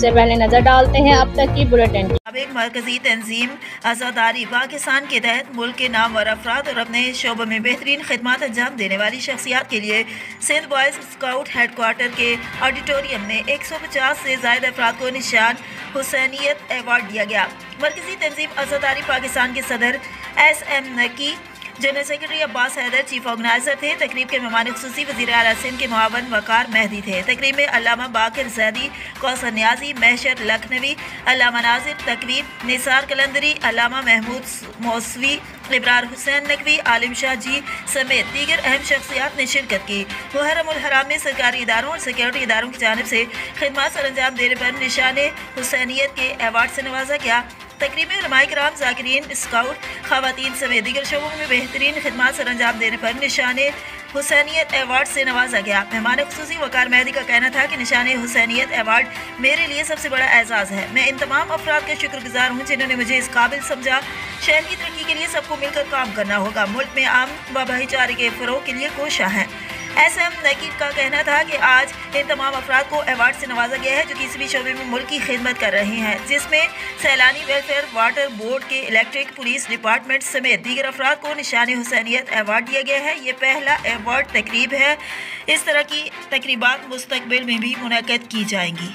से पहले नजर डालते हैं अब तक की बुलेटिन। एक मरकजी तंजीम आज़ादारी पाकिस्तान के तहत मुल्क के नामवर अफराद और अपने शोबों में बेहतरीन खिदमत अंजाम देने वाली शख्सियात के लिए सिंध बॉयज़ स्काउट हेडक्वार्टर के ऑडिटोरियम में 150 से ज़ायद अफराद को निशान हुसैनियत एवार्ड दिया गया। मरकजी तंजीम आज़ादारी पाकिस्तान के सदर SM Naqi, general secretary Abbas Haidar chief organiser थे। तकरीब के मेहमान खुसूसी वज़ीर आला सिंध के मुआवन वकार मेहदी थे। तकरीब में अल्लामा बाकिर ज़ैदी, कौसर न्याजी, महशर लखनवी, अल्लामा नाजिर तकवीर, निसार कलंदरी, अल्लामा महमूद मौसवी, इब्रार हुसैन नकवी, आलिम शाह जी समेत दीगर अहम शख्सियात ने शिरकत की। मुहर्रम उल हराम में सरकारी इदारों और सिक्योरिटी इदारों की जानिब से खिदमत सर अंजाम देने पर निशान हुसैनियत के अवार्ड से नवाजा गया। तकरीब में उलमाए किराम, ज़ाकिरीन, स्काउट, खवातीन समेत दीगर शोबों में बेहतरीन खिदमत सर अंजाम देने पर निशान हुसैनियत अवार्ड से नवाजा गया। मेहमान खुसूसी वकार मेहदी का कहना था कि निशान हुसैनियत अवार्ड मेरे लिए सबसे बड़ा एजाज़ है। मैं इन तमाम अफराद का शुक्रगुजार हूँ जिन्होंने मुझे इस काबिल समझा। शहर की तरक्की के लिए सबको मिलकर काम करना होगा। मुल्क में आम व भाईचारे के फ़रोग़ के लिए कोशिश है। SM नकी का कहना था कि आज इन तमाम अफराद को अवार्ड से नवाजा गया है जो किसी भी शोबे में मुल्क की खिदमत कर रहे हैं, जिसमें सैलानी वेलफेयर, वाटर बोर्ड के इलेक्ट्रिक, पुलिस डिपार्टमेंट समेत दीगर अफराद को निशान हुसैनियत अवार्ड दिया गया है। ये पहला अवार्ड तकरीब है। इस तरह की तकरीबात मुस्तकबिल में भी मुनक़्क़द की जाएंगी।